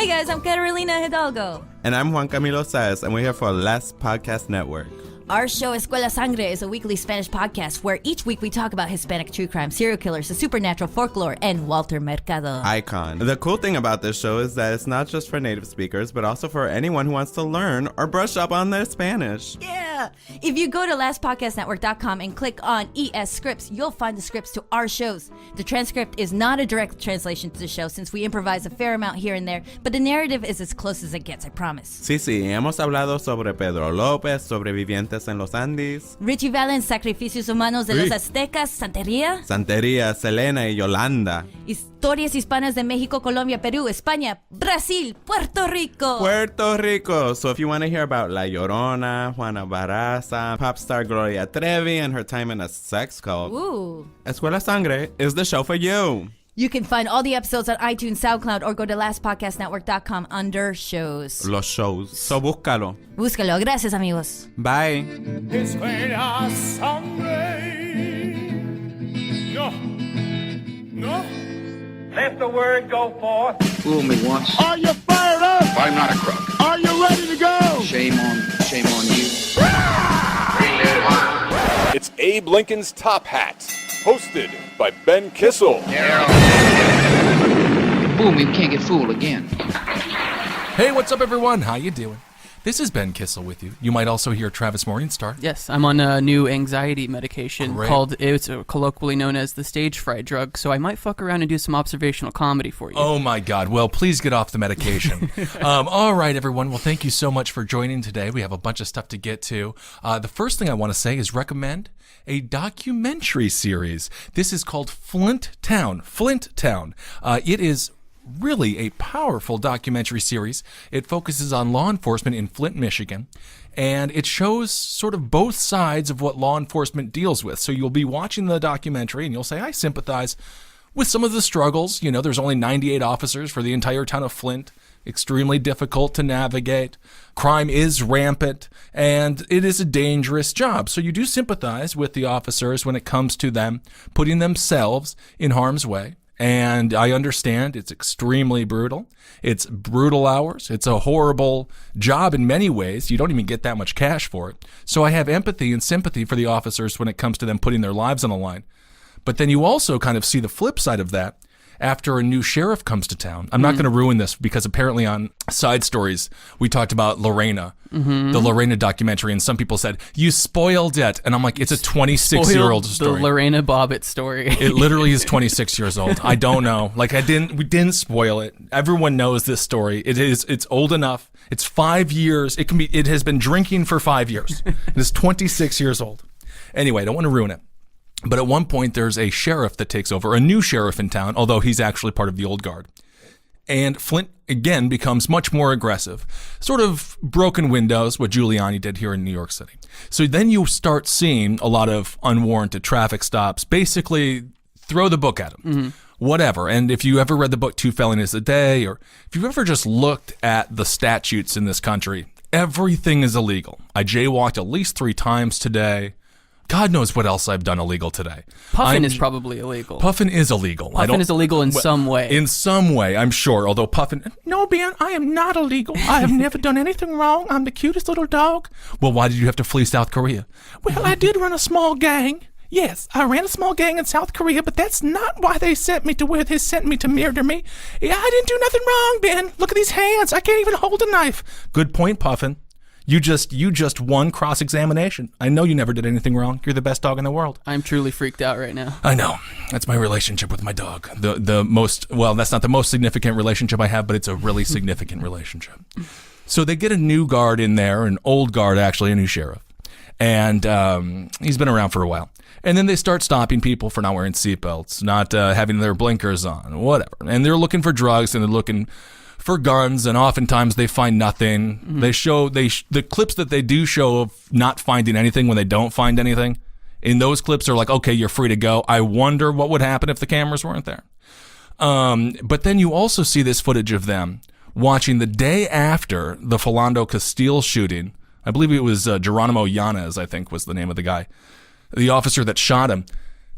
Hey guys, I'm Carolina Hidalgo. And I'm Juan Camilo Saez, and we're here for Last Podcast Network. Our show, Escuela Sangre, is a weekly Spanish podcast where each week we talk about Hispanic true crime, serial killers, the supernatural, folklore, and Walter Mercado. Icon. The cool thing about this show is that it's not just for native speakers, but also for anyone who wants to learn or brush up on their Spanish. Yeah! If you go to lastpodcastnetwork.com and click on ES Scripts, you'll find the scripts to our shows. The transcript is not a direct translation to the show since we improvise a fair amount here and there, but the narrative is as close as it gets, I promise. Sí, hemos hablado sobre Pedro López, sobrevivientes en los Andes, Richie Valens, sacrificios humanos de los aztecas, Santería, Selena y Yolanda. Historias hispanas de México, Colombia, Perú, España, Brasil, Puerto Rico. So if you want to hear about La Llorona, Juana Barraza, pop star Gloria Trevi, and her time in a sex cult, Escuela Sangre is the show for you. You can find all the episodes on iTunes, SoundCloud, or go to lastpodcastnetwork.com under shows. Los shows. So búscalo. Gracias, amigos. Bye. Escuela Sangre. No. Let the word go forth. Fool me once. Are you fired up? I'm not a crook. Are you ready to go? Shame on you. It's Abe Lincoln's Top Hat, hosted by Ben Kissel. Fool me, we can't get fooled again. Hey, what's up, everyone? How you doing? This is Ben Kissel with you. You might also hear Travis Morningstar. Yes, I'm on a new anxiety medication called, it's colloquially known as the stage fright drug, so I might fuck around and do some observational comedy for you. Oh my God. Well, please get off the medication. All right, everyone. Well, thank you so much for joining today. We have a bunch of stuff to get to. The first thing I want to say is recommend a documentary series. This is called Flint Town. It is really a powerful documentary series. It focuses on law enforcement in Flint, Michigan, and it shows sort of both sides of what law enforcement deals with. So you'll be watching the documentary and you'll say, I sympathize with some of the struggles. You know, there's only 98 officers for the entire town of Flint. Extremely difficult to navigate. Crime is rampant, and it is a dangerous job. So you do sympathize with the officers when it comes to them putting themselves in harm's way. And I understand it's extremely brutal. It's brutal hours. It's a horrible job in many ways. You don't even get that much cash for it. So I have empathy and sympathy for the officers when it comes to them putting their lives on the line. But then you also kind of see the flip side of that after a new sheriff comes to town. I'm not going to ruin this because apparently on Side Stories, we talked about Lorena, the Lorena documentary, and some people said, you spoiled it. And I'm like, it's a 26-year-old story. The Lorena Bobbitt story. It literally is 26 years old. I don't know. Like we didn't spoil it. Everyone knows this story. It's old enough. It's 5 years. It has been drinking for 5 years. It is 26 years old. Anyway, I don't want to ruin it. But at one point, there's a sheriff that takes over, a new sheriff in town, although he's actually part of the old guard. And Flint, again, becomes much more aggressive. Sort of broken windows, what Giuliani did here in New York City. So then you start seeing a lot of unwarranted traffic stops. Basically, throw the book at him. Whatever. And if you ever read the book 2 Felonies a Day, or if you've ever just looked at the statutes in this country, everything is illegal. I jaywalked at least 3 times today. God knows what else I've done illegal today. Puffin is probably illegal. Puffin is illegal. Puffin is illegal in some way. In some way, I'm sure. Although Puffin, no, Ben, I am not illegal. I have never done anything wrong. I'm the cutest little dog. Well, why did you have to flee South Korea? Well, I did run a small gang. Yes, I ran a small gang in South Korea, but that's not why they sent me to where they sent me to murder me. Yeah, I didn't do nothing wrong, Ben. Look at these hands. I can't even hold a knife. Good point, Puffin. You just won cross-examination. I know you never did anything wrong. You're the best dog in the world. I'm truly freaked out right now. I know. That's my relationship with my dog. The most, well, that's not the most significant relationship I have, but it's a really significant relationship. So they get a new guard in there, an old guard actually, a new sheriff. And he's been around for a while. And then they start stopping people for not wearing seatbelts, not having their blinkers on, whatever. And they're looking for drugs and they're looking for guns, and oftentimes they find nothing. They show the clips that they do show of not finding anything when they don't find anything. In those clips are like, okay, you're free to go. I wonder what would happen if the cameras weren't there. But then you also see this footage of them watching the day after the Philando Castile shooting. I believe it was Geronimo Yanez, I think was the name of the guy, the officer that shot him.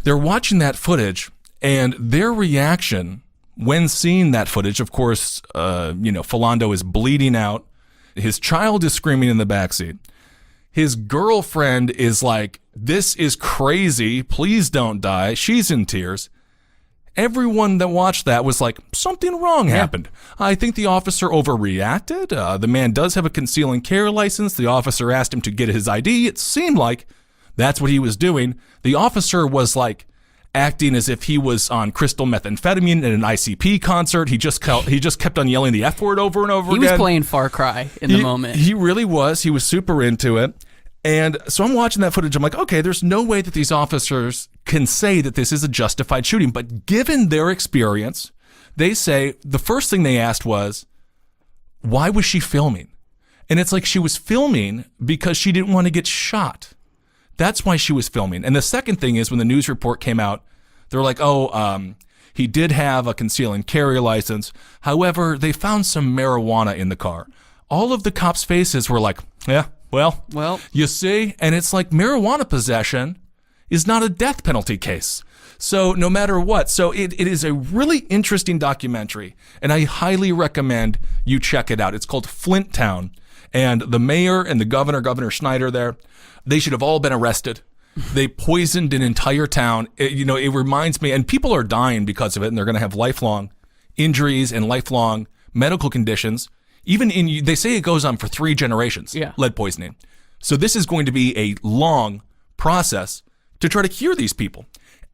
They're watching that footage, and their reaction When seeing that footage, of course, Philando is bleeding out. His child is screaming in the backseat. His girlfriend is like, this is crazy. Please don't die. She's in tears. Everyone that watched that was like, something wrong happened. I think the officer overreacted. The man does have a conceal and carry license. The officer asked him to get his ID. It seemed like that's what he was doing. The officer was like acting as if he was on crystal methamphetamine at an I.C.E. concert. He just kept on yelling the F word over and over again. He was playing Far Cry in the moment. He really was. He was super into it. And so I'm watching that footage. I'm like, okay, there's no way that these officers can say that this is a justified shooting. But given their experience, they say the first thing they asked was, why was she filming? And it's like she was filming because she didn't want to get shot. That's why she was filming. And the second thing is when the news report came out, they're like, he did have a conceal and carry license. However, they found some marijuana in the car. All of the cops' faces were like, yeah, well, you see? And it's like marijuana possession is not a death penalty case. So no matter what. So it is a really interesting documentary, and I highly recommend you check it out. It's called Flint Town. And the mayor and the Governor Schneider there, they should have all been arrested. They poisoned an entire town. It reminds me, and people are dying because of it, and they're going to have lifelong injuries and lifelong medical conditions. They say it goes on for 3 generations, lead poisoning. So this is going to be a long process to try to cure these people.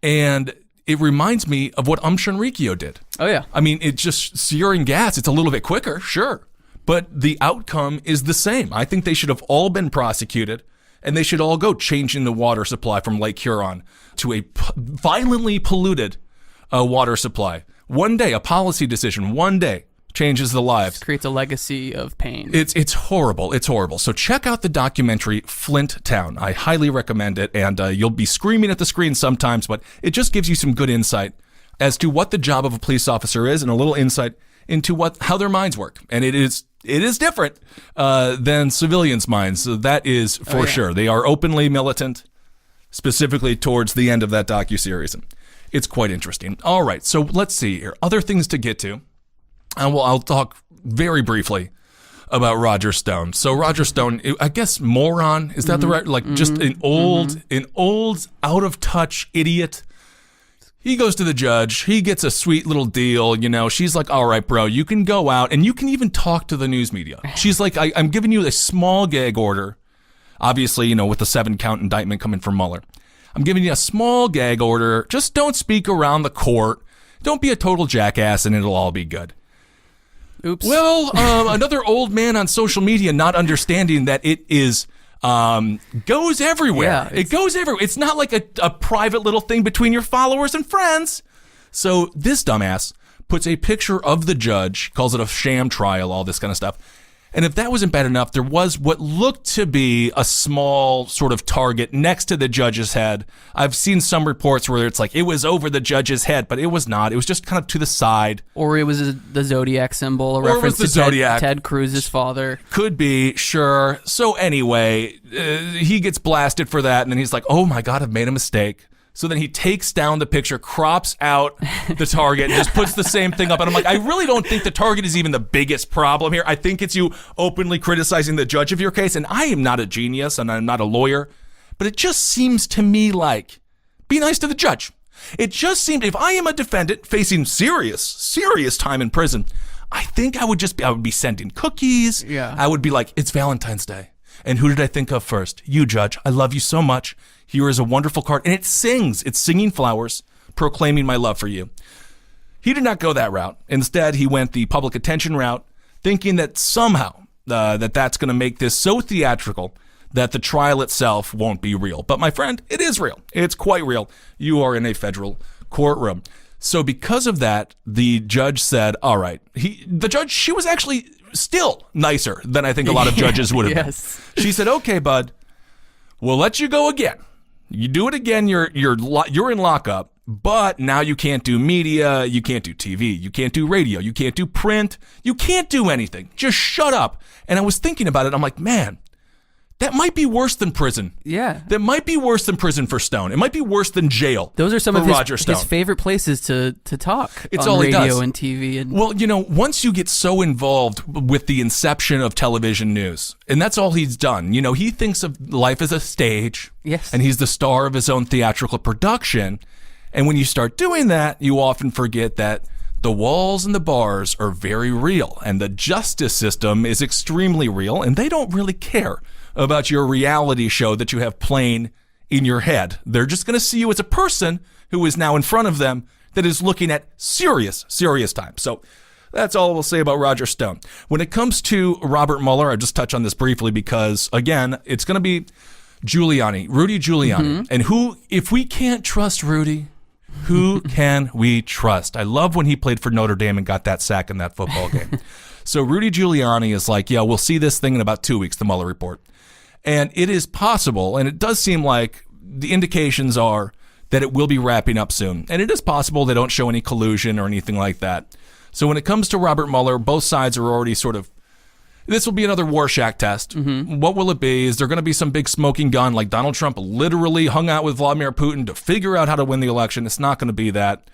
And it reminds me of what Shinrikyo did. Oh, yeah. I mean, it's just sarin gas. It's a little bit quicker, sure. But the outcome is the same. I think they should have all been prosecuted, and they should all go changing the water supply from Lake Huron to a violently polluted water supply. One day, a policy decision, one day, changes the lives. It creates a legacy of pain. It's horrible. It's horrible. So check out the documentary Flint Town. I highly recommend it, and you'll be screaming at the screen sometimes, but it just gives you some good insight as to what the job of a police officer is, and a little insight into how their minds work. And it is different than civilians' minds. So that is for sure. They are openly militant, specifically towards the end of that docuseries. And it's quite interesting. All right, so let's see here. Other things to get to. I'll talk very briefly about Roger Stone. So Roger Stone, I guess moron, is that the right, just an old, out of touch idiot. He goes to the judge. He gets a sweet little deal. She's like, all right, bro, you can go out and you can even talk to the news media. She's like, I'm giving you a small gag order. Obviously, with the 7-count indictment coming from Mueller. I'm giving you a small gag order. Just don't speak around the court. Don't be a total jackass and it'll all be good. Oops. Well, another old man on social media not understanding that it is goes everywhere. Yeah, it goes everywhere. It's not like a private little thing between your followers and friends. So this dumbass puts a picture of the judge, calls it a sham trial, all this kind of stuff. And if that wasn't bad enough, there was what looked to be a small sort of target next to the judge's head. I've seen some reports where it's like it was over the judge's head, but it was not. It was just kind of to the side. Or it was the Zodiac symbol, a reference to Ted Cruz's father. Could be, sure. So anyway, he gets blasted for that, and then he's like, oh my God, I've made a mistake. So then he takes down the picture, crops out the target, and just puts the same thing up. And I'm like, I really don't think the target is even the biggest problem here. I think it's you openly criticizing the judge of your case. And I am not a genius, and I'm not a lawyer. But it just seems to me like, be nice to the judge. It just seemed, if I am a defendant facing serious time in prison, I think I would be sending cookies. Yeah. I would be like, it's Valentine's Day. And who did I think of first? You, Judge. I love you so much. Here is a wonderful card. And it sings. It's singing flowers, proclaiming my love for you. He did not go that route. Instead, he went the public attention route, thinking that somehow that's going to make this so theatrical that the trial itself won't be real. But my friend, it is real. It's quite real. You are in a federal courtroom. So because of that, the judge said, all right. She was actually still nicer than I think a lot of judges would have Yes. been. She said, okay, bud, we'll let you go again. You do it again, you're in lockup, but now you can't do media, you can't do TV, you can't do radio, you can't do print, you can't do anything. Just shut up. And I was thinking about it. I'm like, man, that might be worse than prison. Yeah. That might be worse than prison for Stone. It might be worse than jail. Those are some for of Roger his Stone. favorite places to talk. It's on all he radio does. and TV. And Well, once you get so involved with the inception of television news, and that's all he's done. He thinks of life as a stage. Yes. And he's the star of his own theatrical production. And when you start doing that, you often forget that the walls and the bars are very real, and the justice system is extremely real, and they don't really care about your reality show that you have playing in your head. They're just going to see you as a person who is now in front of them that is looking at serious times. So that's all we'll say about Roger Stone. When it comes to Robert Mueller, I'll just touch on this briefly because, again, it's going to be Rudy Giuliani. And if we can't trust Rudy, who can we trust? I love when he played for Notre Dame and got that sack in that football game. So Rudy Giuliani is like, yeah, we'll see this thing in about 2 weeks, the Mueller report. And it is possible, and it does seem like the indications are that it will be wrapping up soon. And it is possible they don't show any collusion or anything like that. So when it comes to Robert Mueller, both sides are already this will be another Rorschach test. What will it be? Is there going to be some big smoking gun like Donald Trump literally hung out with Vladimir Putin to figure out how to win the election? It's not going to be that.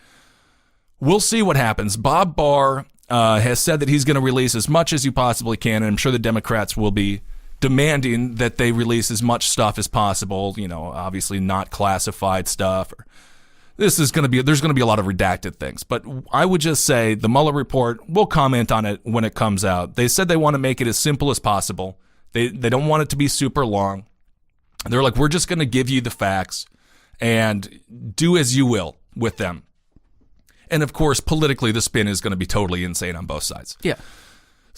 We'll see what happens. Bob Barr has said that he's going to release as much as you possibly can, and I'm sure the Democrats will be demanding that they release as much stuff as possible, obviously not classified stuff. There's going to be a lot of redacted things. But I would just say the Mueller report, we'll comment on it when it comes out. They said they want to make it as simple as possible. They don't want it to be super long. They're like, we're just going to give you the facts and do as you will with them. And of course, politically, the spin is going to be totally insane on both sides. yeah.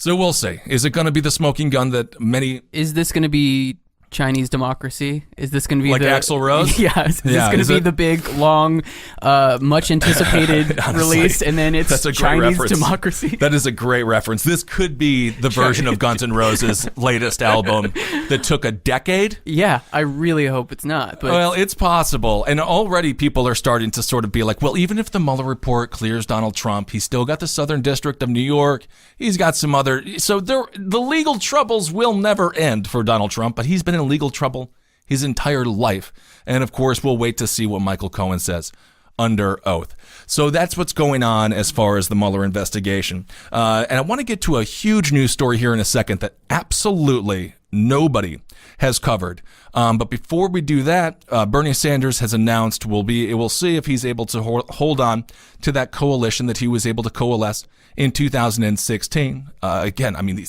So we'll see. Is it going to be the smoking gun that many... Is this going to be Chinese democracy? Is this going to be like Axl Rose? Yeah. Is this going to be the big, long, much anticipated release, and then it's Chinese democracy? That is a great reference. This could be the version of Guns N' Roses' latest album that took a decade. Yeah, I really hope it's not. But Well, it's possible. And already people are starting to sort of be like, well, even if the Mueller report clears Donald Trump, he's still got the Southern District of New York. He's got some other... So the legal troubles will never end for Donald Trump, but he's been in legal trouble his entire life. And of course, we'll wait to see what Michael Cohen says under oath. So that's what's going on as far as the Mueller investigation. And I want to get to a huge news story here in a second that absolutely nobody has covered. But before we do that, Bernie Sanders has announced we'll see if he's able to hold on to that coalition that he was able to coalesce in 2016. Again, I mean,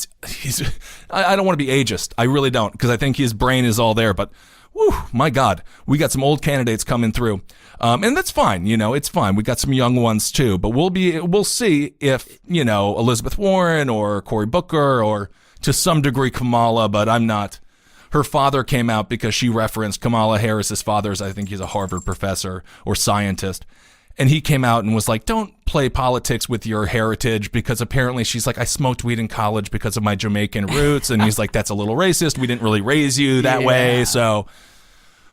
I don't want to be ageist. I really don't, because I think his brain is all there. But, whew, my God, we got some old candidates coming through. And that's fine. It's fine. We got some young ones too. But we'll see if, Elizabeth Warren or Cory Booker or to some degree Kamala, but I'm not. Her father came out because she referenced Kamala Harris's father's, I think he's a Harvard professor or scientist. And he came out and was like, don't play politics with your heritage, because apparently she's like, I smoked weed in college because of my Jamaican roots. And he's like, that's a little racist. We didn't really raise you that way. So,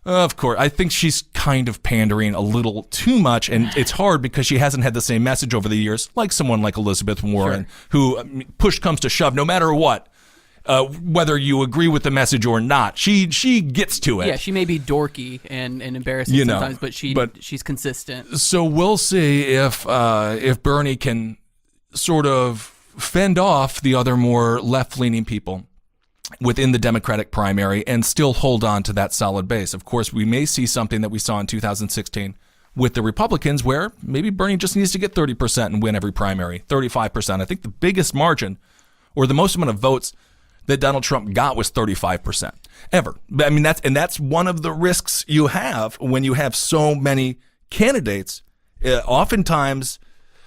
of course, I think she's kind of pandering a little too much. And it's hard because she hasn't had the same message over the years, like someone like Elizabeth Warren, who push comes to shove, no matter what. Whether you agree with the message or not, she gets to it. Yeah, she may be dorky and embarrassing sometimes, but she's consistent. So we'll see if Bernie can sort of fend off the other more left-leaning people within the Democratic primary and still hold on to that solid base. Of course, we may see something that we saw in 2016 with the Republicans, where maybe Bernie just needs to get 30% and win every primary, 35%. I think the biggest margin or the most amount of votes that Donald Trump got was 35% ever. I mean, that's one of the risks you have when you have so many candidates. Oftentimes,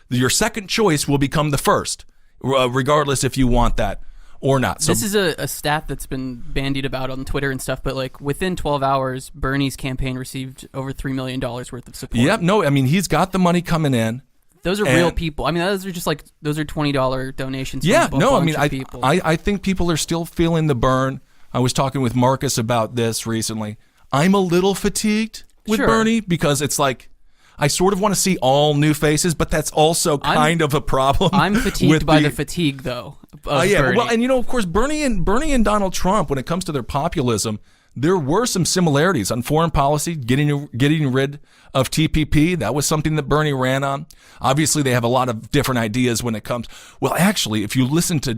your second choice will become the first, regardless if you want that or not. So this is a stat that's been bandied about on Twitter and stuff, but like within 12 hours, Bernie's campaign received over $3 million worth of support. Yep. No, I mean, he's got the money coming in. Those are real people. I mean, those are $20 donations. Yeah, from no, I mean, people. I think people are still feeling the burn. I was talking with Marcus about this recently. I'm a little fatigued with Bernie because it's like I sort of want to see all new faces, but that's also kind of a problem. I'm fatigued by the fatigue, though. Yeah. Bernie. Well, and of course, Bernie and Donald Trump, when it comes to their populism, there were some similarities on foreign policy, getting rid of TPP. That was something that Bernie ran on. Obviously, they have a lot of different ideas when it comes. Well, actually, if you listen to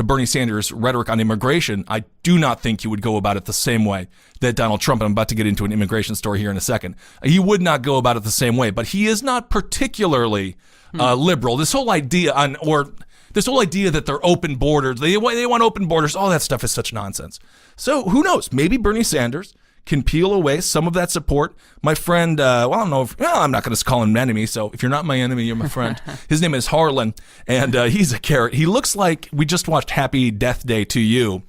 Bernie Sanders' rhetoric on immigration, I do not think he would go about it the same way that Donald Trump, and I'm about to get into an immigration story here in a second. He would not go about it the same way, but he is not particularly liberal. This whole idea that they're open borders, they want open borders, all that stuff is such nonsense. So who knows? Maybe Bernie Sanders can peel away some of that support. My friend, I don't know I'm not going to call him an enemy, so if you're not my enemy, you're my friend. His name is Harlan, and he's a carrot. He looks like we just watched Happy Death Day to You,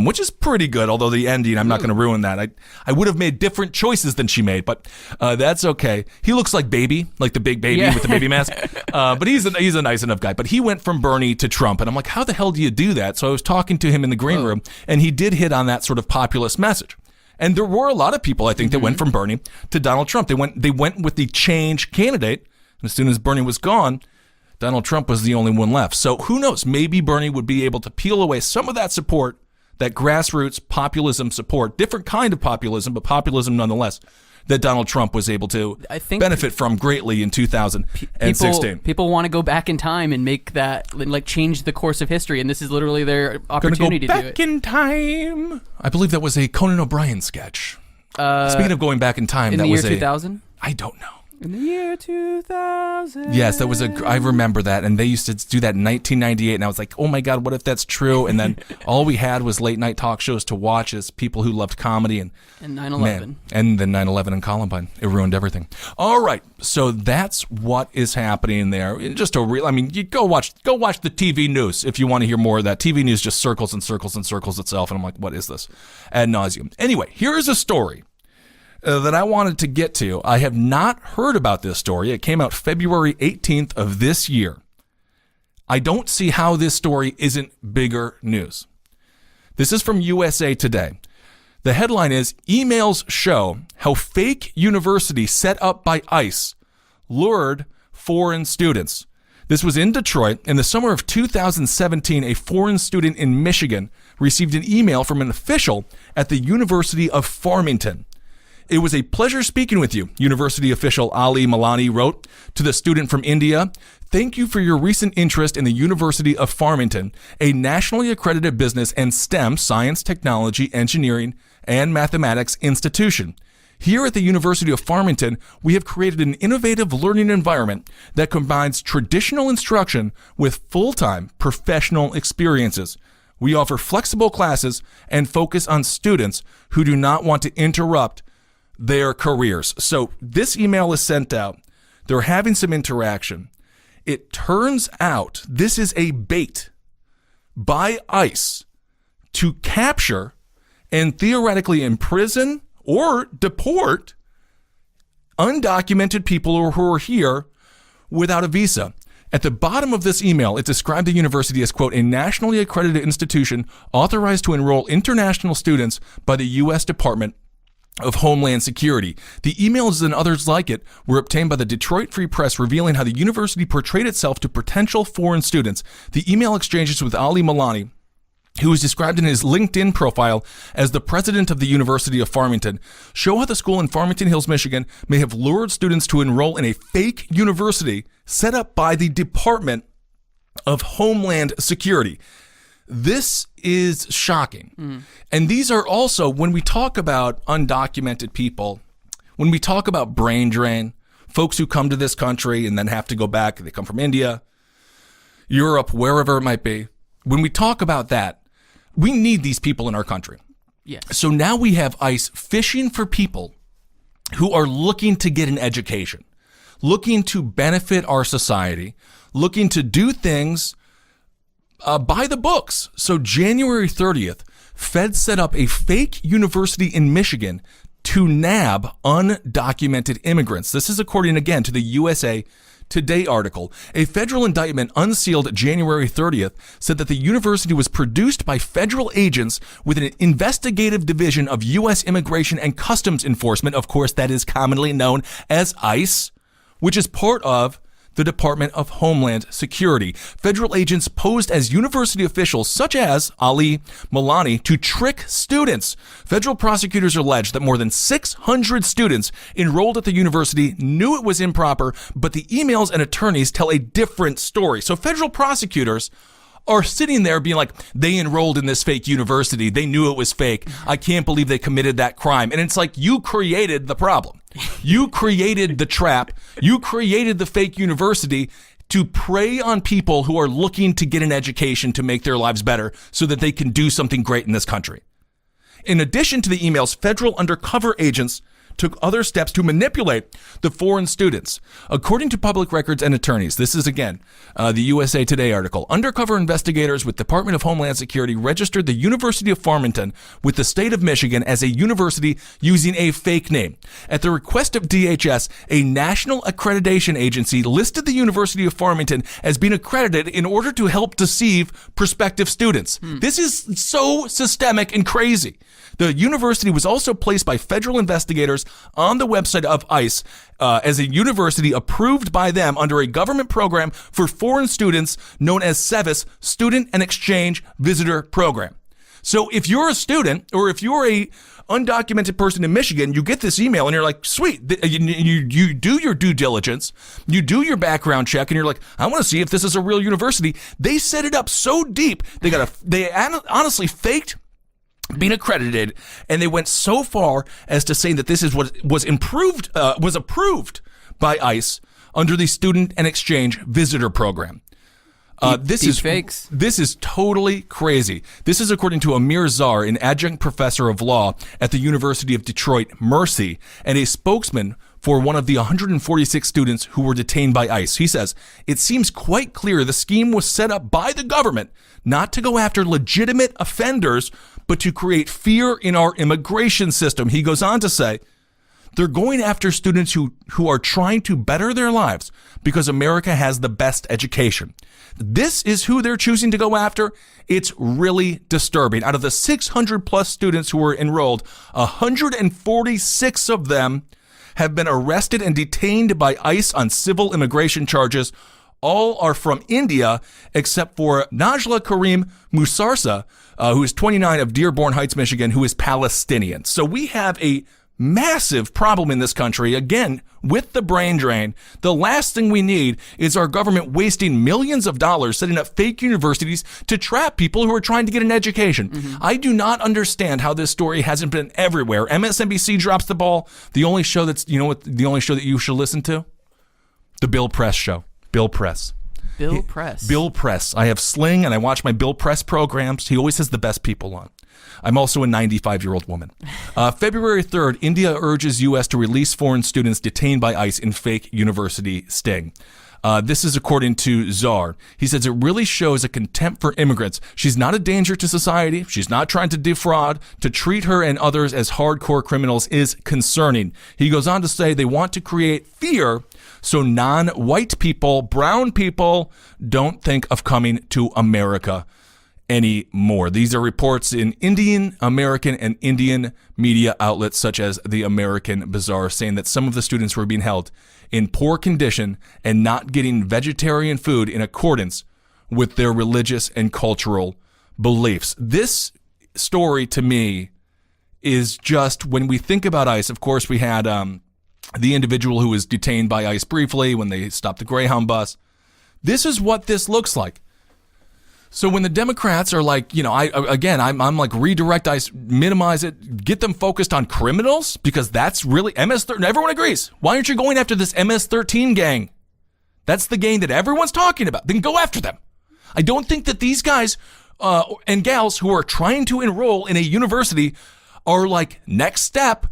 which is pretty good, although the ending, I'm not going to ruin that. I would have made different choices than she made, but that's okay. He looks like Baby, like the big baby with the baby mask, but he's a nice enough guy. But he went from Bernie to Trump, and I'm like, how the hell do you do that? So I was talking to him in the green room, and he did hit on that sort of populist message. And there were a lot of people, I think, that went from Bernie to Donald Trump. They went with the change candidate, and as soon as Bernie was gone, Donald Trump was the only one left. So who knows? Maybe Bernie would be able to peel away some of that support, that grassroots populism support, different kind of populism, but populism nonetheless, that Donald Trump was able to benefit from greatly in 2016. People want to go back in time and make that, like, change the course of history, and this is literally their opportunity to do it. Back in time. I believe that was a Conan O'Brien sketch. Speaking of going back in time, in that the was year 2000? I don't know. In the year 2000. Yes, that was I remember that, and they used to do that in 1998, and I was like, oh my God, what if that's true? And then all we had was late night talk shows to watch as people who loved comedy and 9/11. And then 9/11 and Columbine. It ruined everything. All right, so that's what is happening there. Just you go watch the TV news if you want to hear more of that. TV news just circles and circles and circles itself, and I'm like, what is this? Ad nauseum. Anyway, here is a story that I wanted to get to. I have not heard about this story. It came out February 18th of this year. I don't see how this story isn't bigger news. This is from USA Today. The headline is, emails show how fake university set up by ICE lured foreign students. This was in Detroit. In the summer of 2017, a foreign student in Michigan received an email from an official at the University of Farmington. It was a pleasure speaking with you, university official Ali Malani wrote to the student from India. Thank you for your recent interest in the University of Farmington, a nationally accredited business and STEM, science, technology, engineering, and mathematics institution. Here at the University of Farmington, we have created an innovative learning environment that combines traditional instruction with full-time professional experiences. We offer flexible classes and focus on students who do not want to interrupt their careers. So this email is sent out. They're having some interaction. It turns out this is a bait by ICE to capture and theoretically imprison or deport undocumented people who are here without a visa. At the bottom of this email, it described the university as, quote, a nationally accredited institution authorized to enroll international students by the U.S. Department of Homeland Security. The emails and others like it were obtained by the Detroit Free Press, revealing how the university portrayed itself to potential foreign students. The email exchanges with Ali Malani, who is described in his LinkedIn profile as the president of the University of Farmington, show how the school in Farmington Hills, Michigan may have lured students to enroll in a fake university set up by the Department of Homeland Security. This is shocking. And these are also, when we talk about undocumented people, when we talk about brain drain, folks who come to this country and then have to go back, they come from India, Europe, wherever it might be. When we talk about that, we need these people in our country. Yes. So now we have ICE fishing for people who are looking to get an education, looking to benefit our society, looking to do things by the books. So January 30th, feds set up a fake university in Michigan to nab undocumented immigrants. This is according, again, to the USA Today article. A federal indictment unsealed January 30th said that the university was produced by federal agents with an investigative division of U.S. Immigration and Customs Enforcement. Of course, that is commonly known as ICE, which is part of the Department of Homeland Security. Federal agents posed as university officials such as Ali Milani to trick students. Federal prosecutors allege that more than 600 students enrolled at the university knew it was improper, but the emails and attorneys tell a different story. So federal prosecutors are sitting there being like, they enrolled in this fake university. They knew it was fake. I can't believe they committed that crime. And it's like, you created the problem. You created the trap. You created the fake university to prey on people who are looking to get an education to make their lives better so that they can do something great in this country. In addition to the emails, federal undercover agents took other steps to manipulate the foreign students. According to public records and attorneys, this is again the USA Today article, undercover investigators with Department of Homeland Security registered the University of Farmington with the state of Michigan as a university using a fake name. At the request of DHS, a national accreditation agency listed the University of Farmington as being accredited in order to help deceive prospective students. This is so systemic and crazy. The university was also placed by federal investigators on the website of ICE as a university approved by them under a government program for foreign students known as SEVIS, Student and Exchange Visitor Program. So if you're a student or if you're a undocumented person in Michigan, you get this email and you're like, sweet, you do your due diligence, you do your background check, and you're like, I want to see if this is a real university. They set it up so deep, they honestly faked being accredited, and they went so far as to say that this is what was approved by ICE under the Student and Exchange Visitor Program. This is totally crazy. This is according to Amir Zar, an adjunct professor of law at the University of Detroit Mercy and a spokesman for one of the 146 students who were detained by ICE. He says, it seems quite clear the scheme was set up by the government not to go after legitimate offenders, but to create fear in our immigration system. He goes on to say, they're going after students who are trying to better their lives because America has the best education. This is who they're choosing to go after. It's really disturbing. Out of the 600 plus students who were enrolled, 146 of them have been arrested and detained by ICE on civil immigration charges. All are from India, except for Najla Karim Musarsa, who is 29 of Dearborn Heights, Michigan, who is Palestinian. So we have a massive problem in this country, again, with the brain drain. The last thing we need is our government wasting millions of dollars setting up fake universities to trap people who are trying to get an education. I do not understand how this story hasn't been everywhere. MSNBC drops the ball. The only show that you should listen to? The Bill Press show. Bill Press. Bill Press. Bill Press. I have Sling and I watch my Bill Press programs. He always has the best people on. I'm also a 95-year-old woman. February 3rd, India urges U.S. to release foreign students detained by ICE in fake university sting. This is according to Czar. He says it really shows a contempt for immigrants. She's not a danger to society. She's not trying to defraud. To treat her and others as hardcore criminals is concerning. He goes on to say they want to create fear so non-white people, brown people, don't think of coming to America anymore. These are reports in Indian, American, and Indian media outlets such as the American Bazaar saying that some of the students were being held in poor condition and not getting vegetarian food in accordance with their religious and cultural beliefs. This story to me is just, when we think about ICE, of course we had the individual who was detained by ICE briefly when they stopped the Greyhound bus. This is what this looks like. So when the Democrats are like, I'm like, redirect ICE, minimize it, get them focused on criminals, because that's really MS-13. Everyone agrees. Why aren't you going after this MS-13 gang? That's the gang that everyone's talking about. Then go after them. I don't think that these guys and gals who are trying to enroll in a university are like, next step,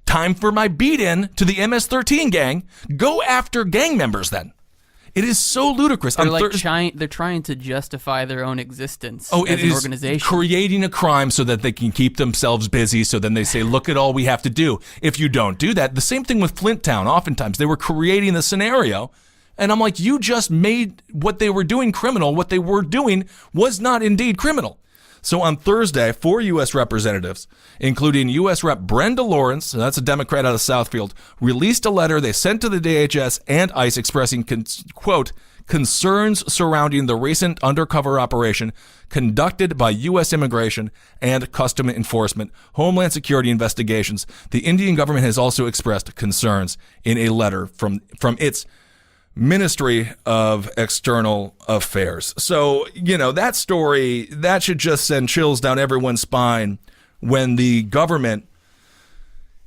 time for my beat-in to the MS-13 gang. Go after gang members then. It is so ludicrous. They're trying to justify their own existence as an organization. Creating a crime so that they can keep themselves busy, so then they say, look at all we have to do. If you don't do that, the same thing with Flint Town. Oftentimes, they were creating the scenario, and I'm like, you just made what they were doing criminal. What they were doing was not indeed criminal. So on Thursday, 4 U.S. representatives, including U.S. Rep. Brenda Lawrence, that's a Democrat out of Southfield, released a letter they sent to the DHS and ICE expressing, quote, concerns surrounding the recent undercover operation conducted by U.S. Immigration and Customs Enforcement, Homeland Security investigations. The Indian government has also expressed concerns in a letter from its Ministry of External Affairs. So, that story, that should just send chills down everyone's spine when the government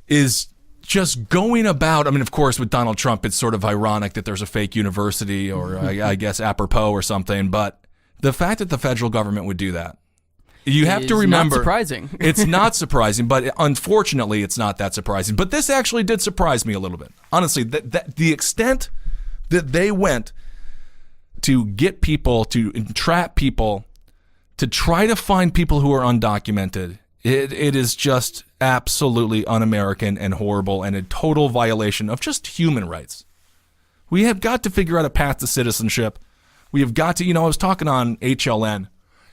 is just going about, of course, with Donald Trump, it's sort of ironic that there's a fake university or I guess apropos or something, but the fact that the federal government would do that, you have to remember. Not surprising. It's not surprising, but unfortunately, it's not that surprising. But this actually did surprise me a little bit. Honestly, that the extent that they went to get people, to entrap people, to try to find people who are undocumented, it is just absolutely un-American and horrible and a total violation of just human rights. We have got to figure out a path to citizenship. We have got to, I was talking on HLN.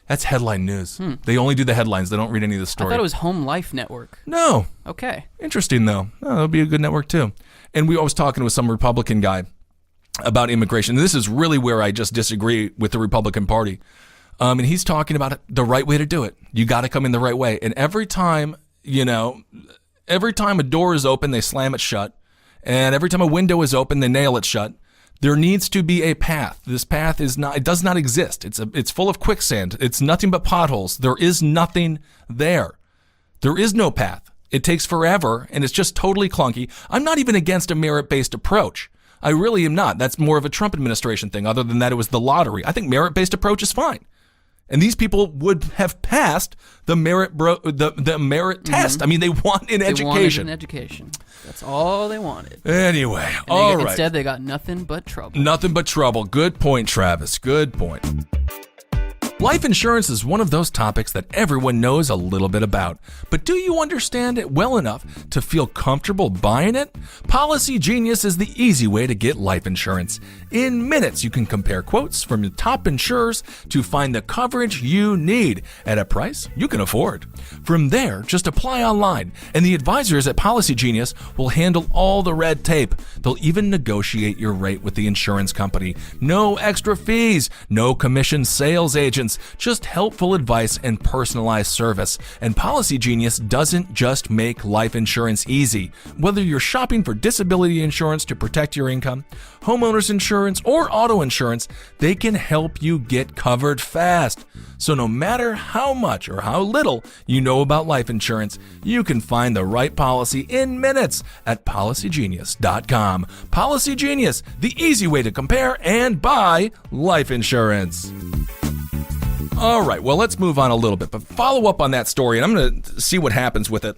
That's headline news. They only do the headlines. They don't read any of the story. I thought it was Home Life Network. No. Okay. Interesting, though. Oh, that'll be a good network, too. And I was talking with some Republican guy about immigration. This is really where I just disagree with the Republican Party. And he's talking about the right way to do it. You got to come in the right way. And every time a door is open, they slam it shut. And every time a window is open, they nail it shut. There needs to be a path. This path it does not exist. It's full of quicksand. It's nothing but potholes. There is nothing there. There is no path. It takes forever, and it's just totally clunky. I'm not even against a merit-based approach. I really am not. That's more of a Trump administration thing. Other than that, it was the lottery. I think merit-based approach is fine. And these people would have passed the merit test. They want an education. Wanted an education. That's all they wanted. Anyway, all right. Instead, they got nothing but trouble. Nothing but trouble. Good point, Travis. Good point. Life insurance is one of those topics that everyone knows a little bit about. But do you understand it well enough to feel comfortable buying it? Policygenius is the easy way to get life insurance. In minutes, you can compare quotes from the top insurers to find the coverage you need at a price you can afford. From there, just apply online, and the advisors at Policygenius will handle all the red tape. They'll even negotiate your rate with the insurance company. No extra fees, no commission sales agents, just helpful advice and personalized service. And Policygenius doesn't just make life insurance easy. Whether you're shopping for disability insurance to protect your income, homeowners insurance, or auto insurance, they can help you get covered fast. So no matter how much or how little you know about life insurance, you can find the right policy in minutes at Policygenius.com. Policygenius, the easy way to compare and buy life insurance. All right, well, let's move on a little bit, but follow up on that story, and I'm going to see what happens with it.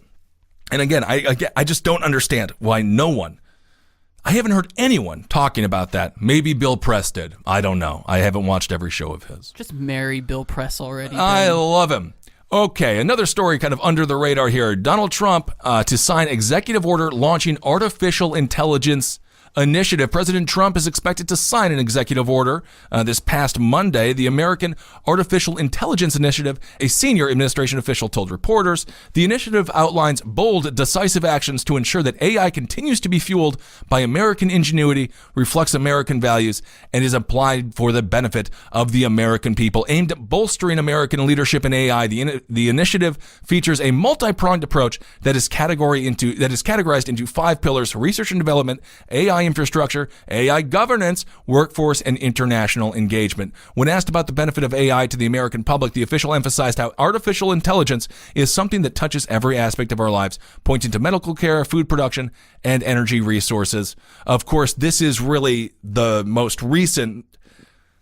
And again, I just don't understand why I haven't heard anyone talking about that. Maybe Bill Press did. I don't know. I haven't watched every show of his. Just marry Bill Press already. I love him. Okay, another story kind of under the radar here. Donald Trump to sign executive order launching artificial intelligence initiative. President Trump is expected to sign an executive order this past Monday. The American Artificial Intelligence Initiative, a senior administration official told reporters, the initiative outlines bold, decisive actions to ensure that AI continues to be fueled by American ingenuity, reflects American values, and is applied for the benefit of the American people. Aimed at bolstering American leadership in AI, the initiative features a multi-pronged approach that is categorized into 5 pillars: research and development, AI infrastructure, AI governance, workforce, and international engagement. When asked about the benefit of AI to the American public, the official emphasized how artificial intelligence is something that touches every aspect of our lives, pointing to medical care, food production, and energy resources. Of course, this is really the most recent.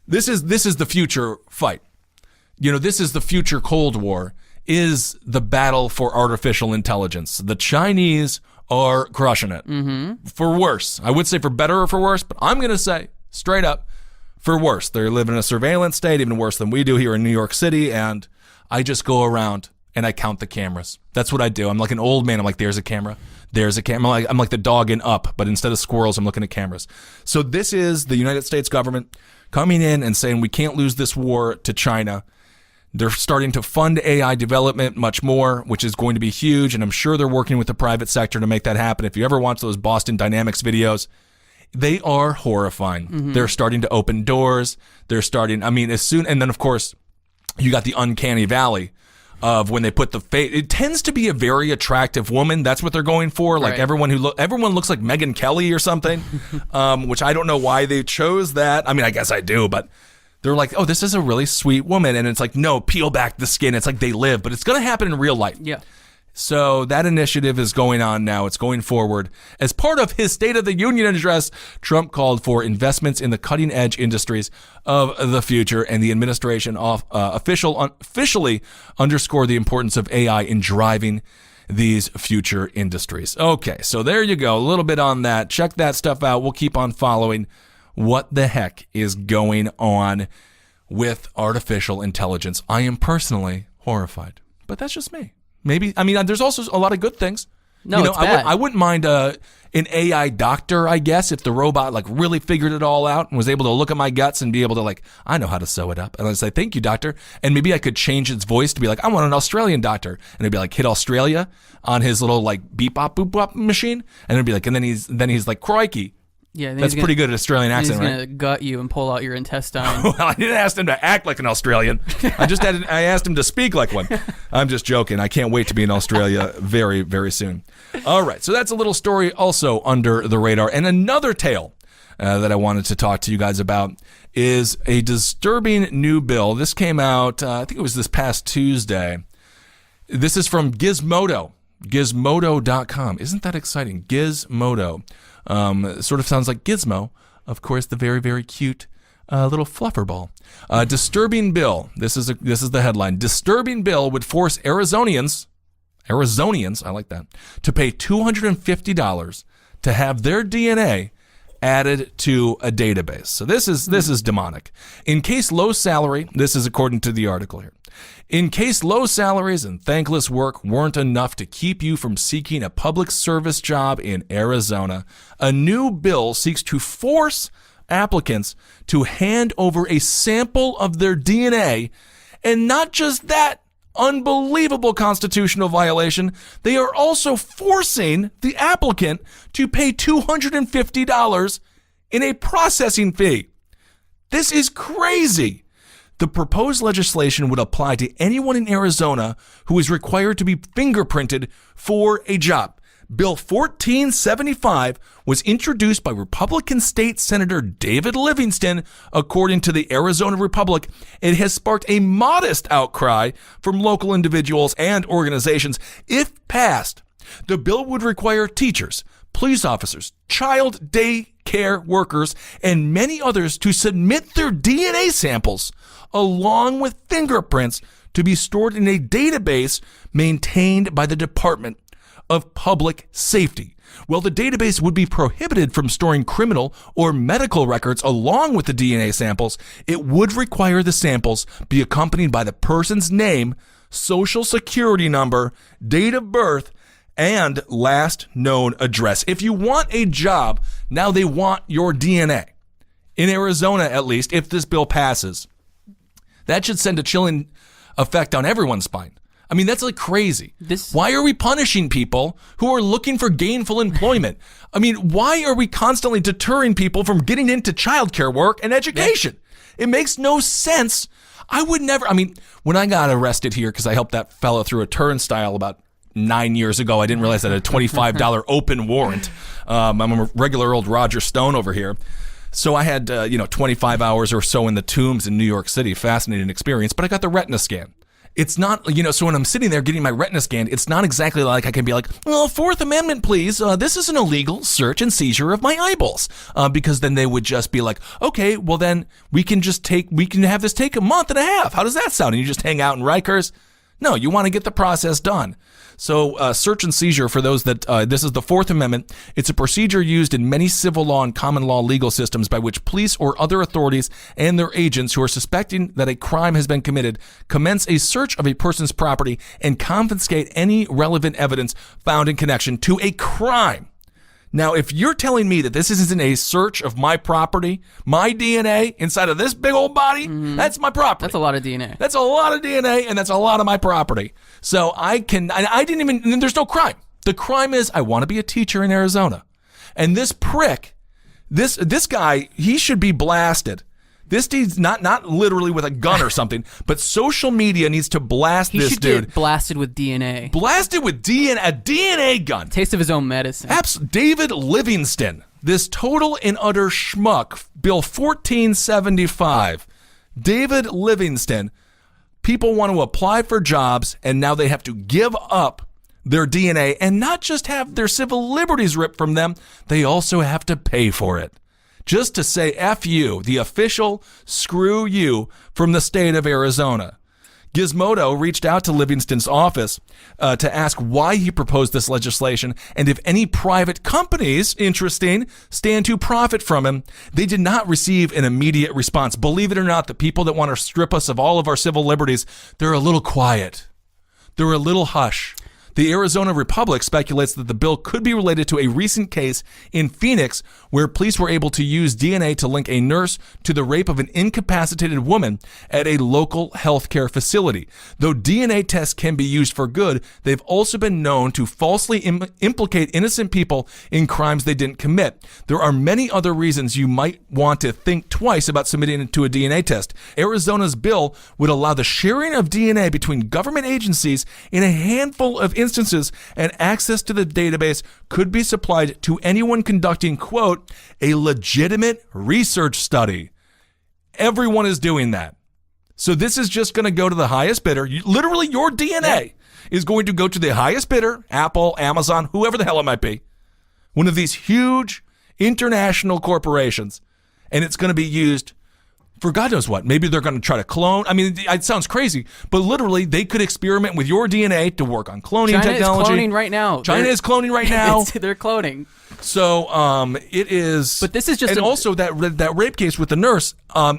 This is the future fight. This is the future Cold War, is the battle for artificial intelligence. The Chinese are crushing it. For worse. I would say for better or for worse, but I'm going to say straight up for worse. They're living in a surveillance state, even worse than we do here in New York City, and I just go around and I count the cameras. That's what I do. I'm like an old man. I'm like, there's a camera. There's a camera. I'm like the dog in Up, but instead of squirrels, I'm looking at cameras. So this is the United States government coming in and saying we can't lose this war to China. They're starting to fund AI development much more, which is going to be huge, and I'm sure they're working with the private sector to make that happen. If you ever watch those Boston Dynamics videos, they are horrifying. They're starting to open doors. They're starting, as soon, and then of course, you got the uncanny valley of when they put the face. It tends to be a very attractive woman. That's what they're going for. Like everyone looks like Megyn Kelly or something, which I don't know why they chose that. I guess I do, but they're like, oh, this is a really sweet woman. And it's like, no, peel back the skin. It's like they live, but it's going to happen in real life. Yeah. So that initiative is going on now. It's going forward. As part of his State of the Union address, Trump called for investments in the cutting-edge industries of the future, and the administration officially underscored the importance of AI in driving these future industries. Okay, so there you go. A little bit on that. Check that stuff out. We'll keep on following what the heck is going on with artificial intelligence. I am personally horrified, but that's just me. Maybe, there's also a lot of good things. No, it's bad. I wouldn't mind an AI doctor, I guess, if the robot really figured it all out and was able to look at my guts and be able to I know how to sew it up. And I'd say, thank you, doctor. And maybe I could change its voice to be like, I want an Australian doctor. And it'd be like, hit Australia on his little beep bop boop bop machine. And it'd be like, and then he's like, crikey. Yeah, that's pretty good Australian accent, right? He's going to gut you and pull out your intestine. Well, I didn't ask him to act like an Australian. I asked him to speak like one. I'm just joking. I can't wait to be in Australia very, very soon. All right, so that's a little story also under the radar. And another tale that I wanted to talk to you guys about is a disturbing new bill. This came out, I think it was this past Tuesday. This is from Gizmodo, gizmodo.com. Isn't that exciting? Gizmodo. Sort of sounds like Gizmo, of course, the very, very cute little fluffer ball. Disturbing bill. This is the headline. Disturbing bill would force Arizonians, I like that, to pay $250 to have their DNA added to a database. So this is demonic. In case low salary, this is according to the article here. In case low salaries and thankless work weren't enough to keep you from seeking a public service job in Arizona, a new bill seeks to force applicants to hand over a sample of their DNA. And not just that unbelievable constitutional violation, they are also forcing the applicant to pay $250 in a processing fee. This is crazy. The proposed legislation would apply to anyone in Arizona who is required to be fingerprinted for a job. Bill 1475 was introduced by Republican State Senator David Livingston. According to the Arizona Republic, it has sparked a modest outcry from local individuals and organizations. If passed, the bill would require teachers, police officers, child daycare workers, and many others to submit their DNA samples along with fingerprints to be stored in a database maintained by the Department of Public Safety. Well, the database would be prohibited from storing criminal or medical records along with the DNA samples. It would require the samples be accompanied by the person's name, social security number, date of birth, and last known address. If you want a job, now they want your DNA. In Arizona, at least, if this bill passes, that should send a chilling effect on everyone's spine. That's crazy. Why are we punishing people who are looking for gainful employment? Why are we constantly deterring people from getting into childcare work and education? It makes no sense. I would never, when I got arrested here because I helped that fellow through a turnstile about 9 years ago, I didn't realize I had a $25 open warrant. I'm a regular old Roger Stone over here. So I had, 25 hours or so in the tombs in New York City. Fascinating experience. But I got the retina scan. It's not, so when I'm sitting there getting my retina scanned, it's not exactly like I can be like, well, Fourth Amendment, please. This is an illegal search and seizure of my eyeballs. Because then they would just be like, okay, well then we can have this take a month and a half. How does that sound? And you just hang out in Rikers? No, you want to get the process done. So search and seizure, for those that, this is the Fourth Amendment. It's a procedure used in many civil law and common law legal systems by which police or other authorities and their agents who are suspecting that a crime has been committed commence a search of a person's property and confiscate any relevant evidence found in connection to a crime. Now, if you're telling me that this isn't a search of my property, my DNA inside of this big old body, that's my property. That's a lot of DNA. That's a lot of DNA, and that's a lot of my property. So I didn't even, there's no crime. The crime is I want to be a teacher in Arizona. And this prick, this guy, he should be blasted. This dude's not literally with a gun or something, but social media needs to blast this dude. He should get blasted with DNA. Blasted with DNA, a DNA gun. Taste of his own medicine. David Livingston, this total and utter schmuck, Bill 1475. David Livingston, people want to apply for jobs, and now they have to give up their DNA and not just have their civil liberties ripped from them, they also have to pay for it. Just to say F you, the official screw you from the state of Arizona. Gizmodo reached out to Livingston's office to ask why he proposed this legislation and if any private companies, interesting, stand to profit from him. They did not receive an immediate response. Believe it or not, the people that want to strip us of all of our civil liberties, they're a little quiet. They're a little hush. The Arizona Republic speculates that the bill could be related to a recent case in Phoenix where police were able to use DNA to link a nurse to the rape of an incapacitated woman at a local healthcare facility. Though DNA tests can be used for good, they've also been known to falsely implicate innocent people in crimes they didn't commit. There are many other reasons you might want to think twice about submitting it to a DNA test. Arizona's bill would allow the sharing of DNA between government agencies in a handful of instances, and access to the database could be supplied to anyone conducting, quote, a legitimate research study. Everyone is doing that. So this is just going to go to the highest bidder. Literally, your DNA is going to go to the highest bidder, Apple, Amazon, whoever the hell it might be. One of these huge international corporations, and it's going to be used for God knows what. Maybe they're going to try to clone. I mean, it sounds crazy, but literally they could experiment with your DNA to work on cloning technology. China is cloning right now. China is cloning right now. They're cloning. So it is. But this is just. And also that rape case with the nurse,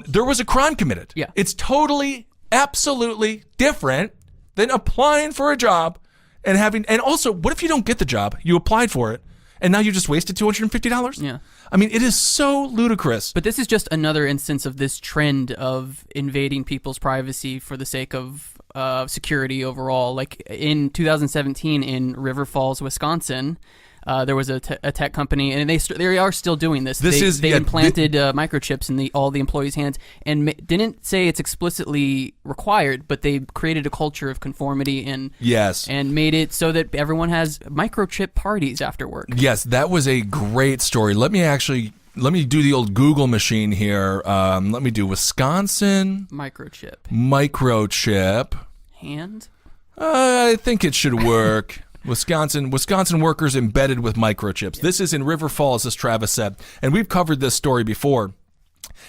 there was a crime committed. Yeah. It's totally, absolutely different than applying for a job and having. And also, what if you don't get the job? You applied for it, and now you just wasted $250? Yeah. I mean, it is so ludicrous. But this is just another instance of this trend of invading people's privacy for the sake of security overall. Like in 2017 in River Falls, Wisconsin, there was a tech company, and they are still doing this. They implanted microchips in all the employees' hands, and didn't say it's explicitly required, but they created a culture of conformity and made it so that everyone has microchip parties after work. Yes, that was a great story. Let me do the old Google machine here. Let me do Wisconsin microchip hand. I think it should work. Wisconsin workers embedded with microchips. Yeah. This is in River Falls, as Travis said, and we've covered this story before.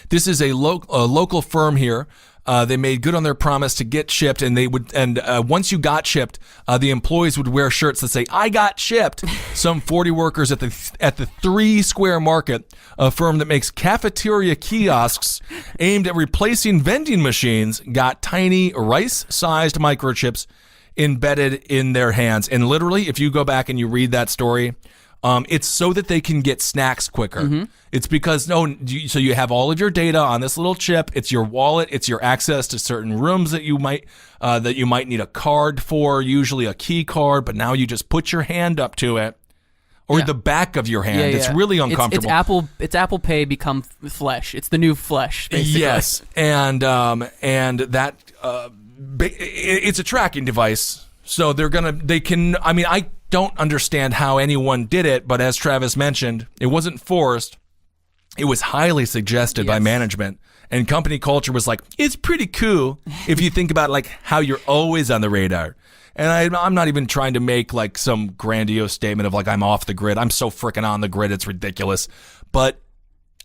This is a local firm here. They made good on their promise to get shipped, and once you got shipped, the employees would wear shirts that say "I got shipped." Some 40 workers at the 3 Square Market, a firm that makes cafeteria kiosks aimed at replacing vending machines, got tiny rice-sized microchips embedded in their hands. And literally, if you go back and you read that story, it's so that they can get snacks quicker. Mm-hmm. It's because so you have all of your data on this little chip. It's your wallet. It's your access to certain rooms that you might need a card for, usually a key card. But now you just put your hand up to it, or the back of your hand. It's really uncomfortable. It's Apple Pay become flesh. It's the new flesh, basically. Yes, and that. It's a tracking device, so I don't understand how anyone did it, but as Travis mentioned, it wasn't forced. It was highly suggested by management, and company culture was like, it's pretty cool if you think about like how you're always on the radar. And I'm not even trying to make like some grandiose statement of like I'm off the grid. I'm so freaking on the grid, it's ridiculous. But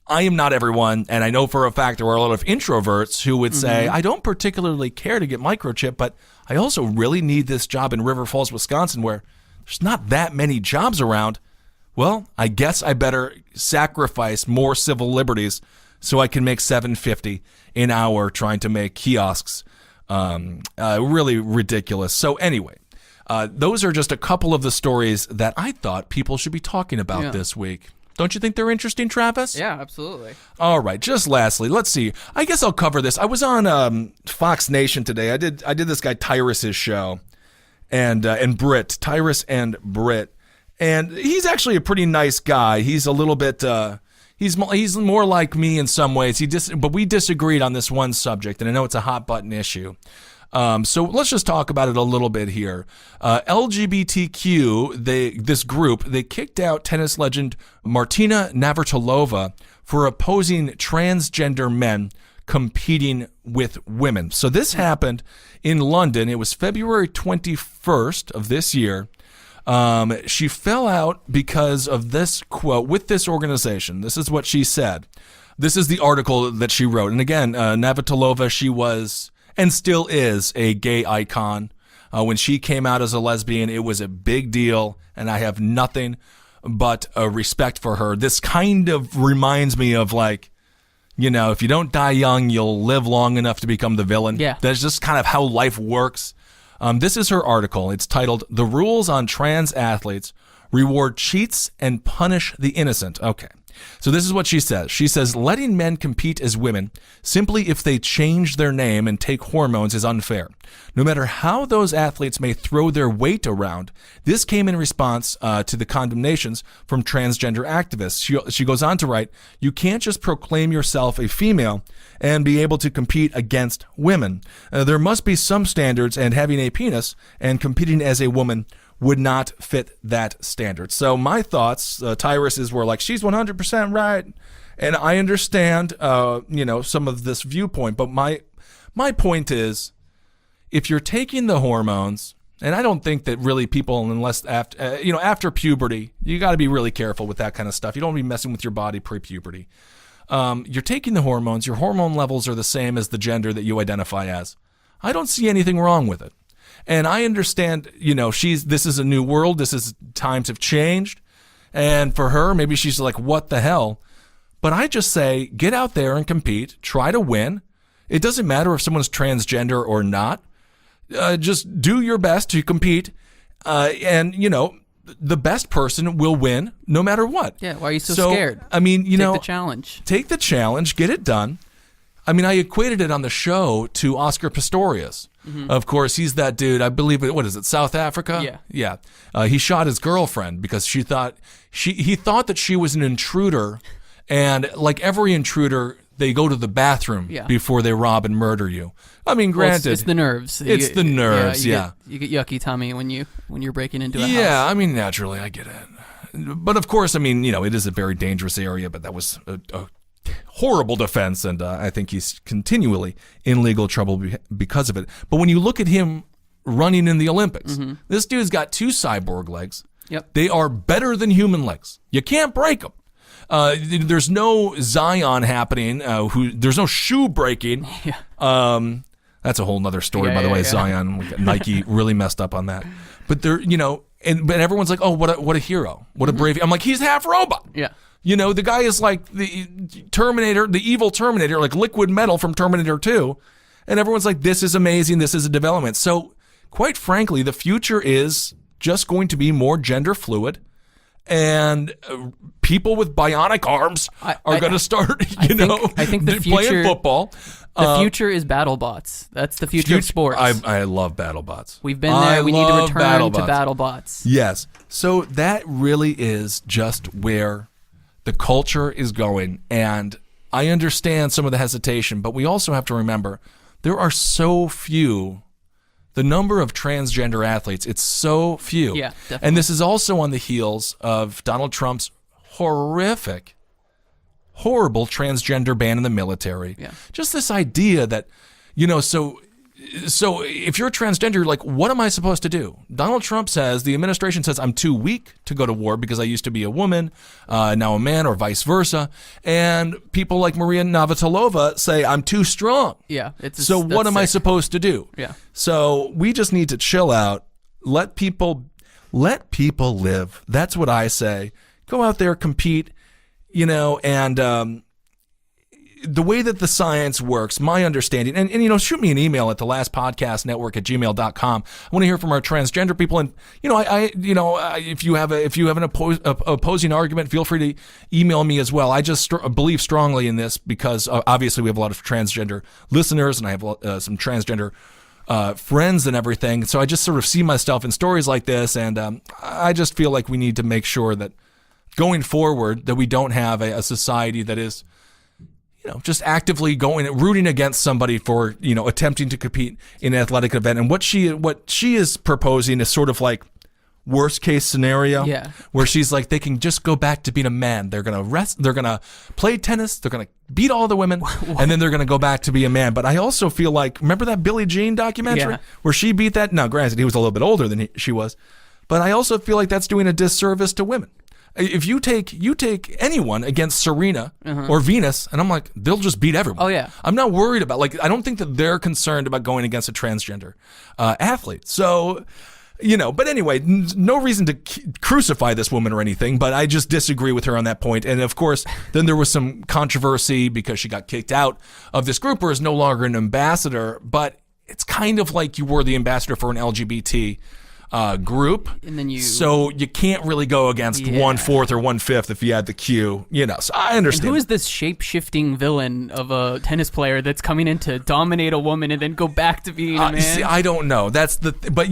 I am not everyone, and I know for a fact there are a lot of introverts who would say, I don't particularly care to get microchip, but I also really need this job in River Falls, Wisconsin, where there's not that many jobs around. Well, I guess I better sacrifice more civil liberties so I can make $7.50 an hour trying to make kiosks. Really ridiculous. So anyway, Those are just a couple of the stories that I thought people should be talking about this week. Don't you think they're interesting, Travis? Yeah, absolutely. All right. Just lastly, let's see. I guess I'll cover this. I was on Fox Nation today. I did this guy Tyrus's show, and Britt, Tyrus and Britt, and he's actually a pretty nice guy. He's a little bit. He's more like me in some ways. But we disagreed on this one subject, and I know it's a hot button issue. So let's just talk about it a little bit here. LGBTQ, this group, they kicked out tennis legend Martina Navratilova for opposing transgender men competing with women. So this happened in London. It was February 21st of this year. She fell out because of this quote with this organization. This is what she said. This is the article that she wrote. And again, Navratilova, she was and still is a gay icon. When she came out as a lesbian, it was a big deal, and I have nothing but respect for her. This kind of reminds me of, like, you know, if you don't die young, you'll live long enough to become the villain. Yeah. That's just kind of how life works. This is her article. It's titled, "The Rules on Trans Athletes Reward Cheats and Punish the Innocent." Okay. So this is what she says. She says, letting men compete as women simply if they change their name and take hormones is unfair. No matter how those athletes may throw their weight around, this came in response to the condemnations from transgender activists. She goes on to write, you can't just proclaim yourself a female and be able to compete against women. There must be some standards, and having a penis and competing as a woman would not fit that standard. So my thoughts, Tyrus's were like, she's 100% right. And I understand, some of this viewpoint. But my point is, if you're taking the hormones, and I don't think that really people, unless after puberty, you got to be really careful with that kind of stuff. You don't want to be messing with your body pre-puberty. You're taking the hormones. Your hormone levels are the same as the gender that you identify as. I don't see anything wrong with it. And I understand, this is a new world. Times have changed. And for her, maybe she's like, what the hell? But I just say, get out there and compete. Try to win. It doesn't matter if someone's transgender or not. Just do your best to compete. And the best person will win no matter what. Yeah, why are you so scared? I mean, take the challenge. Take the challenge, get it done. I mean, I equated it on the show to Oscar Pistorius. Mm-hmm. Of course, he's that dude. I believe South Africa? Yeah. He shot his girlfriend because he thought that she was an intruder, and like every intruder, they go to the bathroom before they rob and murder you. I mean, granted, it's the nerves. It's the nerves. You get yucky tummy when you're breaking into a house. Yeah, I mean, naturally, I get it. But of course, I mean, it is a very dangerous area. But that was a horrible defense, and I think he's continually in legal trouble because of it. But when you look at him running in the Olympics, this dude's got 2 cyborg legs. Yep. They are better than human legs. You can't break them. There's no Zion happening. There's no shoe breaking. Yeah. That's a whole nother story, by the way. Zion, Nike really messed up on that. But but everyone's like, oh, what a hero, what a brave. I'm like, he's half robot. Yeah. The guy is like the Terminator, the evil Terminator, like liquid metal from Terminator 2. And everyone's like, this is amazing. This is a development. So quite frankly, the future is just going to be more gender fluid. And people with bionic arms are going to start, I think the future, playing football. The future is BattleBots. That's the future of sports. I love BattleBots. We've been there. We need to return to BattleBots. Yes. So that really is just where the culture is going. And I understand some of the hesitation, but we also have to remember there are so few. The number of transgender athletes, it's so few. Yeah, definitely. And this is also on the heels of Donald Trump's horrible transgender ban in the military. Yeah. Just this idea that, so if you're transgender, you're like, what am I supposed to do? Donald Trump says, the administration says, I'm too weak to go to war because I used to be a woman, now a man, or vice versa. And people like Maria Navratilova say, I'm too strong. Yeah. So what am I supposed to do? Yeah. So we just need to chill out, let people live. That's what I say. Go out there, compete, and the way that the science works, my understanding, and shoot me an email at thelastpodcastnetwork@gmail.com. I want to hear from our transgender people, and if you have an opposing argument, feel free to email me as well. I just believe strongly in this because obviously we have a lot of transgender listeners, and I have some transgender friends and everything. So I just sort of see myself in stories like this, and I just feel like we need to make sure that going forward that we don't have a society that is just actively rooting against somebody for attempting to compete in an athletic event. And what she is proposing is sort of like worst case scenario, where she's like, they can just go back to being a man. They're gonna rest. They're gonna play tennis. They're gonna beat all the women, and then they're gonna go back to be a man. But I also feel like, remember that Billie Jean documentary where she beat that? Now, granted, he was a little bit older than she was, but I also feel like that's doing a disservice to women. If you take anyone against Serena or Venus, and I'm like, they'll just beat everyone. Oh yeah, I'm not worried about, I don't think that they're concerned about going against a transgender athlete. So. But anyway, no reason to crucify this woman or anything, but I just disagree with her on that point. And of course, then there was some controversy because she got kicked out of this group or is no longer an ambassador, but it's kind of like you were the ambassador for an LGBT group. And then so you can't really go against 1/4 or 1/5 if you had the Q, so I understand. And who is this shape-shifting villain of a tennis player that's coming in to dominate a woman and then go back to being a man? See, I don't know. But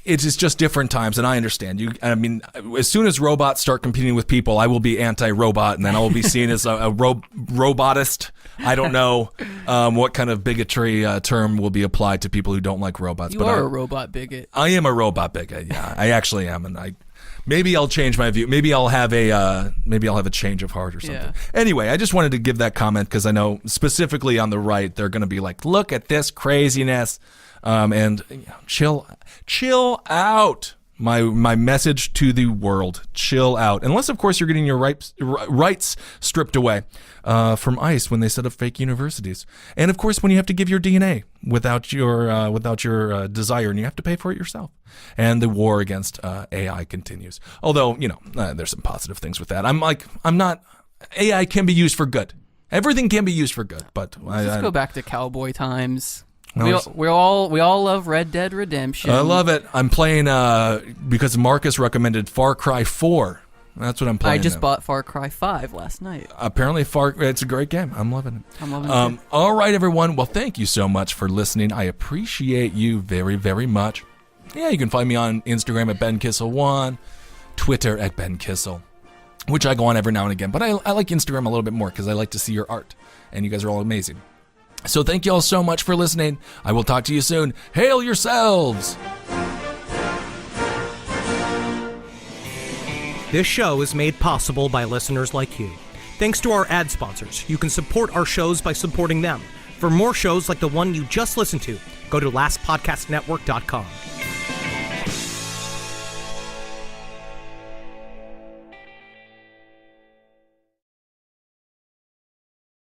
it's just different times, and I understand. As soon as robots start competing with people, I will be anti-robot, and then I will be seen as a robotist. I don't know what kind of bigotry term will be applied to people who don't like robots. You are a robot bigot. I am a robot bigot. Yeah, I actually am, and maybe I'll change my view. Maybe I'll have a change of heart or something. Yeah. Anyway, I just wanted to give that comment because I know specifically on the right they're going to be like, look at this craziness. And chill out. My message to the world: chill out. Unless, of course, you're getting your rights stripped away from ICE when they set up fake universities, and of course, when you have to give your DNA without your desire, and you have to pay for it yourself. And the war against AI continues. Although there's some positive things with that. I'm not. AI can be used for good. Everything can be used for good, but let's go back to cowboy times. We all love Red Dead Redemption. I love it. I'm playing because Marcus recommended Far Cry 4. That's what I'm playing. I just bought Far Cry 5 last night. Apparently, it's a great game. I'm loving it. I'm loving it. All right, everyone. Well, thank you so much for listening. I appreciate you very, very much. Yeah, you can find me on Instagram at Ben Kissel1, Twitter at Ben Kissel, which I go on every now and again. But I like Instagram a little bit more because I like to see your art, and you guys are all amazing. So thank you all so much for listening. I will talk to you soon. Hail yourselves! This show is made possible by listeners like you. Thanks to our ad sponsors, you can support our shows by supporting them. For more shows like the one you just listened to, go to lastpodcastnetwork.com.